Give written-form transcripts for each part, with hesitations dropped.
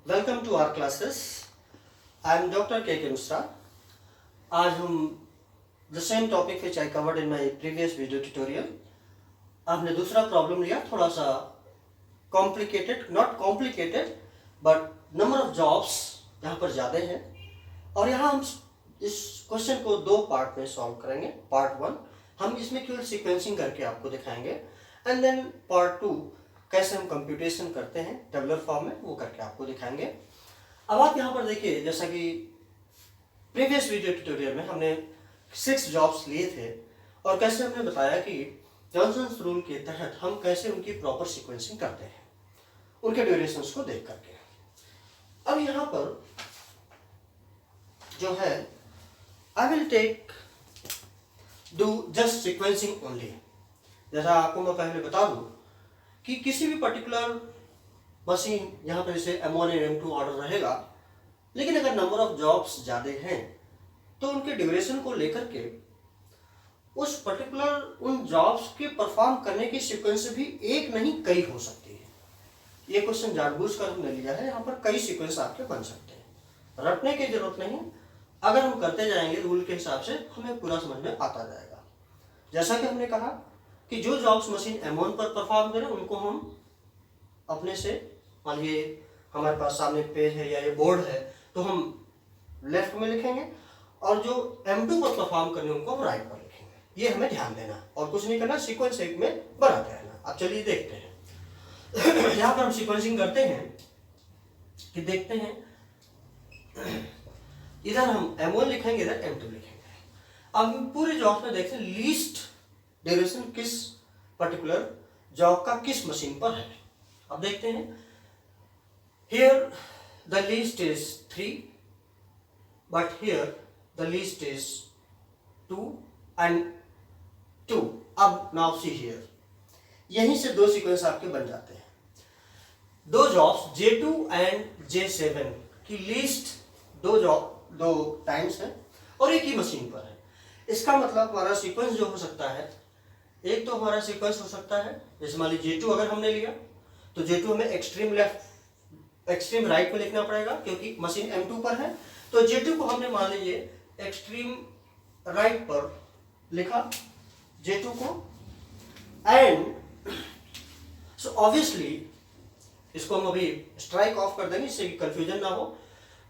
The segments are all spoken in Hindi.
Welcome to our classes. I am doctor K Mishra. आज हम the same topic which I covered in my previous video tutorial. आपने दूसरा प्रॉब्लम लिया, थोड़ा सा complicated, not complicated but number of jobs यहाँ पर ज़्यादा हैं और यहाँ हम इस क्वेश्चन को दो पार्ट में सॉल्व करेंगे। पार्ट 1 हम इसमें केवल सीक्वेंसिंग करके आपको दिखाएंगे एंड देन पार्ट 2 कैसे हम कंप्यूटेशन करते हैं टेबुलर फॉर्म में, वो करके आपको दिखाएंगे। अब आप यहाँ पर देखिए, जैसा कि प्रीवियस वीडियो ट्यूटोरियल में हमने 6 जॉब्स लिए थे और कैसे हमने बताया कि जॉनसन्स रूल के तहत हम कैसे उनकी प्रॉपर सीक्वेंसिंग करते हैं उनके ड्यूरेशंस को देख करके। अब यहाँ पर जो है I will take do just sequencing only. जैसा आपको मैं पहले बता दूं कि किसी भी पर्टिकुलर मशीन यहाँ पर जैसे M1 और M2 ऑर्डर रहेगा, लेकिन अगर नंबर ऑफ जॉब्स ज़्यादा हैं तो उनके ड्यूरेशन को लेकर के उस पर्टिकुलर उन जॉब्स के परफॉर्म करने की सीक्वेंस भी एक नहीं कई हो सकती है। ये क्वेश्चन जानबूझ कर हमने लिया है, यहाँ पर कई सीक्वेंस आपके बन सकते हैं, रटने की जरूरत नहीं। अगर हम करते जाएंगे रूल के हिसाब से हमें पूरा समझ में आता जाएगा। जैसा कि हमने कहा कि जो जॉब्स मशीन M1 पर परफॉर्म करें उनको हम अपने से, मान लीजिए हमारे पास सामने पेज है या ये बोर्ड है तो हम लेफ्ट में लिखेंगे और जो M2 पर परफॉर्म करने उनको हम राइट पर लिखेंगे। ये हमें ध्यान देना और कुछ नहीं करना, सीक्वेंस एक में बनाते रहना। अब चलिए देखते हैं। यहाँ पर हम सीक्वेंसिंग करते हैं कि देखते हैं, इधर हम M1 लिखेंगे, इधर M2 लिखेंगे। अब पूरे जॉब में देखते हैं लीस्ट ड्यूरेशन किस पर्टिकुलर जॉब का किस मशीन पर है। अब देखते हैं, here the least is 3 but here the least is 2 and 2। अब नाउ सी हियर, यहीं से दो सीक्वेंस आपके बन जाते हैं। दो जॉब्स J2 एंड J7 की लीस्ट दो टाइम्स है और एक ही मशीन पर है। इसका मतलब हमारा सीक्वेंस जो हो सकता है, एक तो हमारा सीक्वेंस हो सकता है, जैसे मान लीजिए J2 अगर हमने लिया तो J2 हमें एक्सट्रीम लेफ्ट एक्सट्रीम राइट में लिखना पड़ेगा क्योंकि मशीन M2 पर है। तो J2 को हमने मान लीजिए एक्सट्रीम राइट पर लिखा J2 को, एंड सो ऑब्वियसली इसको हम अभी स्ट्राइक ऑफ कर देंगे इससे कंफ्यूजन ना हो।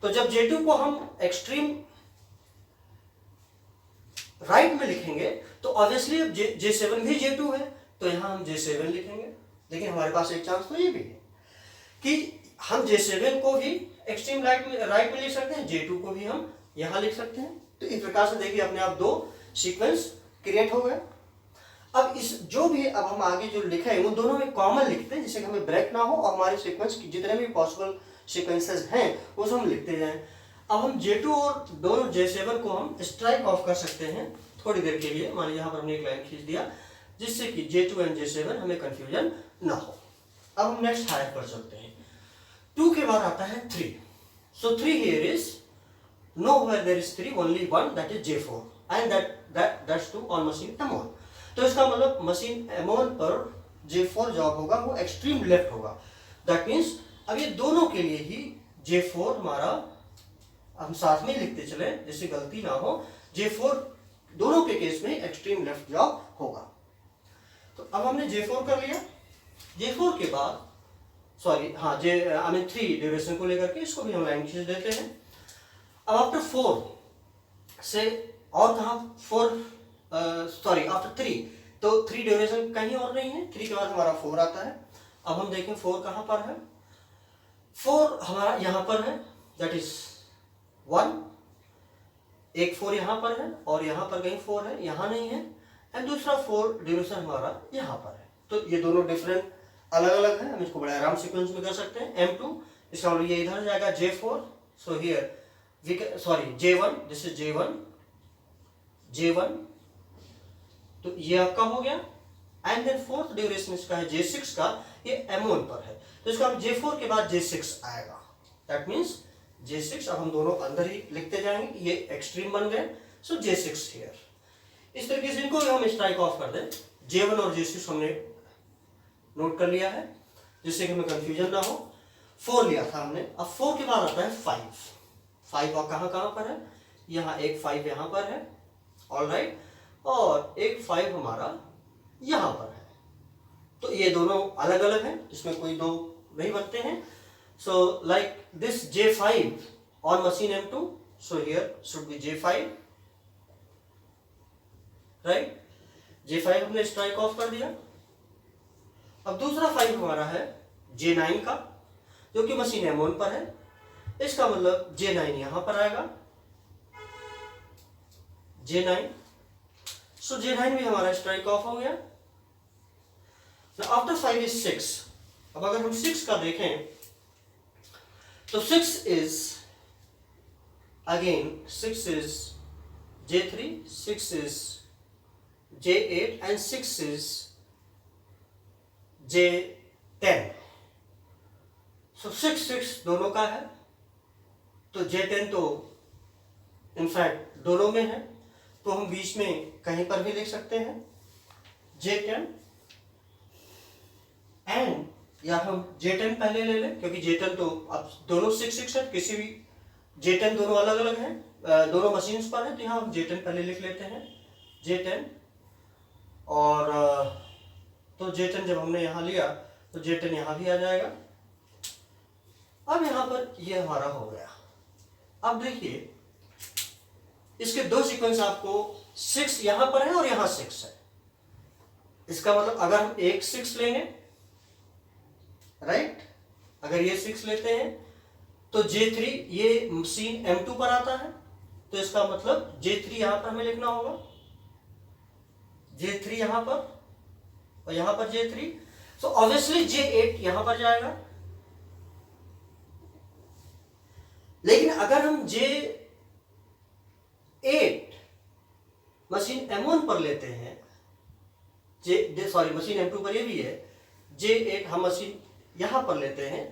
तो जब J2 को हम एक्सट्रीम राइट में लिखेंगे तो ऑब्वियसली अब J7 भी J2 है तो यहां हम J7 लिखेंगे। लेकिन हमारे पास एक चांस तो ये भी है कि हम J7 को भी एक्सट्रीम राइट में लिख सकते हैं, J2 को भी हम यहां लिख सकते हैं। तो इस प्रकार से देखिए अपने आप दो सीक्वेंस क्रिएट हो गए। अब इस जो भी अब हम आगे जो लिखा है उन दोनों में कॉमन लिखते हैं जिससे हमें ब्रेक ना हो और हमारे सीक्वेंस की जितने भी पॉसिबल सीक्वेंसेस हैं वो सब हम लिखते जाएं। अब हम J2 और दोनों J7 को हम स्ट्राइक ऑफ कर सकते हैं थोड़ी देर के लिए। मान लीजिए यहाँ पर हमने एक लाइन खींच दिया जिससे कि J2 एंड J7 हमें कंफ्यूजन ना हो। अब हम नेक्स्ट हायर पर चलते हैं। 2 के बाद आता है 3। So 3 here is no where there is 3, only one, that is J4 and that's 2 on machine M1। तो इसका मतलब मशीन M1 पर J4 जॉब होगा वो एक्सट्रीम लेफ्ट होगा। दैट मीन्स अब ये दोनों के लिए ही J4 हमारा हम साथ में लिखते चले जिससे गलती ना हो। J4 दोनों के केस में एक्सट्रीम लेफ्ट जॉब होगा। तो अब हमने J4 कर लिया। J4 के बाद I mean 3 ड्यूरेशन को लेकर के इसको भी हम लाइन खींच देते हैं। अब आफ्टर 4 से और कहा आफ्टर 3, तो 3 ड्यूरेशन कहीं और नहीं है, 3 के बाद हमारा 4 आता है। अब हम देखें 4 कहां पर है। 4 हमारा यहां पर है, दैट इज 1, एक 4 यहां पर है और यहां पर कहीं 4 है, यहां नहीं है, एंड दूसरा 4 ड्यूरेशन हमारा यहां पर है। तो ये दोनों डिफरेंट अलग अलग है, हम इसको बड़े आराम सीक्वेंस में कर सकते हैं। M2 इसका मतलब ये इधर जाएगा J4, so here J1, this is J1, तो ये आपका हो गया। एंड देन फोर्थ ड्यूरेशन इसका है J6 का, ये M1 पर है तो इसका J4 के बाद J6 आएगा। दैट मीन्स J6, अब हम दोनों अंदर ही लिखते जाएंगे, ये एक्सट्रीम बन गए, सो J6 हियर। इस तरीके से इनको भी हम स्ट्राइक ऑफ कर दें। J1 और J6 हमने नोट कर लिया है जिससे कि हमें कंफ्यूजन ना हो। 4 लिया था हमने, अब 4 के बाद आता है 5। 5 और कहाँ कहाँ पर है, यहाँ एक 5 यहाँ पर है, ऑलराइट, और एक 5 हमारा यहाँ पर है। तो ये दोनों अलग अलग हैं, इसमें कोई दो नहीं बनते हैं। So like this J5 on machine M2, so here should be J5, right. J5 हमने स्ट्राइक ऑफ कर दिया। अब दूसरा 5 हमारा है J9 का, जो कि मशीन M1 पर है। इसका मतलब J9 यहां पर आएगा, J9, सो J9 भी हमारा स्ट्राइक ऑफ हो गया। After 5 is 6। अब अगर हम 6 का देखें तो 6 is again 6 is J3, 6 is J8 and 6 is J10. So 6 6 दोनों का है, तो J10 तो इनफैक्ट दोनों में है, तो हम बीच में कहीं पर भी लिख सकते हैं J10, एंड या हम J10 पहले ले लें, क्योंकि J10 तो अब दोनों 6 6 है, किसी भी J10 दोनों अलग अलग हैं, दोनों मशीन्स पर है, तो यहाँ हम J10 पहले लिख लेते हैं J10, और तो J10 जब हमने यहाँ लिया तो J10 यहाँ भी आ जाएगा। अब यहाँ पर ये हमारा हो गया। अब देखिए इसके दो सीक्वेंस आपको 6 यहाँ पर है और यहाँ 6 है। इसका मतलब अगर हम एक 6 लेंगे, राइट, अगर ये 6 लेते हैं तो J3 ये मशीन M2 पर आता है, तो इसका मतलब J3 यहाँ पर हमें लिखना होगा, J3 यहां पर और यहां पर J3, सो ऑब्वियसली J8 यहां पर जाएगा। लेकिन अगर हम J8 मशीन M1 पर लेते हैं, मशीन M2 पर ये भी है, J8 हम मशीन यहां पर लेते हैं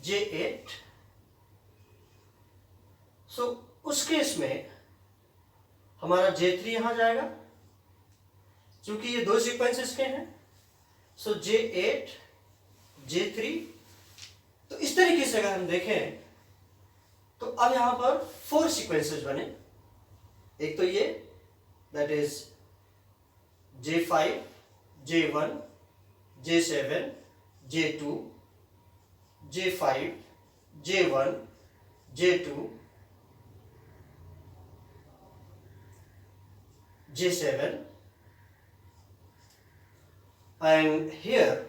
J8, सो उस केस में हमारा J3 यहां जाएगा, क्योंकि ये दो सीक्वेंसेस के हैं, सो J8 J3। तो इस तरीके से अगर हम देखें तो अब यहां पर 4 सीक्वेंसेस बने। एक तो ये that is J5 J1 J7 J2 J5 J1 J2 J7, and here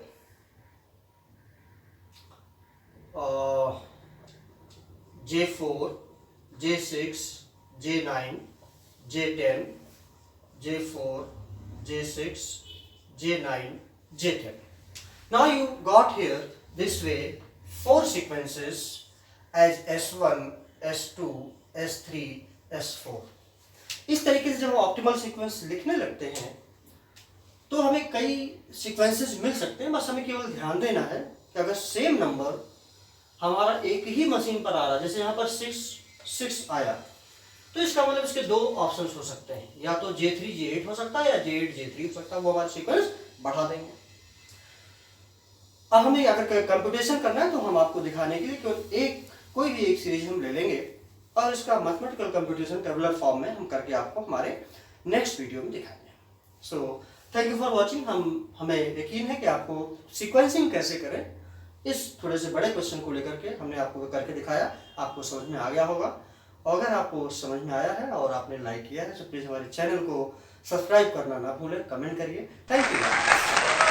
J4 J6 J9 J10 J4 J6 J9 J10. Now you got here this way 4 sequences as S1 S2 S3 S4. इस तरीके से जब हम ऑप्टिमल सीक्वेंस लिखने लगते हैं तो हमें कई सीक्वेंसेस मिल सकते हैं। बस हमें केवल ध्यान देना है कि अगर सेम नंबर हमारा एक ही मशीन पर आ रहा है, जैसे यहाँ पर 6 आया, तो इसका मतलब इसके दो ऑप्शंस हो सकते हैं, या तो J3 J8 हो सकता है या J8 J3 हो सकता है, वो हमारा सीक्वेंस बढ़ा देंगे। अब हमें अगर कंप्यूटेशन करना है तो हम आपको दिखाने के लिए कोई भी एक सीरीज हम ले लेंगे और इसका मैथमेटिकल कंप्यूटेशन टेबुलर फॉर्म में हम करके आपको हमारे नेक्स्ट वीडियो में दिखाएंगे। So thank you for watching. हमें यकीन है कि आपको सीक्वेंसिंग कैसे करें इस थोड़े से बड़े क्वेश्चन को लेकर के हमने आपको करके दिखाया, आपको समझ में आ गया होगा। और अगर आपको समझ में आया है और आपने लाइक किया है तो प्लीज़ हमारे चैनल को सब्सक्राइब करना ना भूलें, कमेंट करिए। Thank you.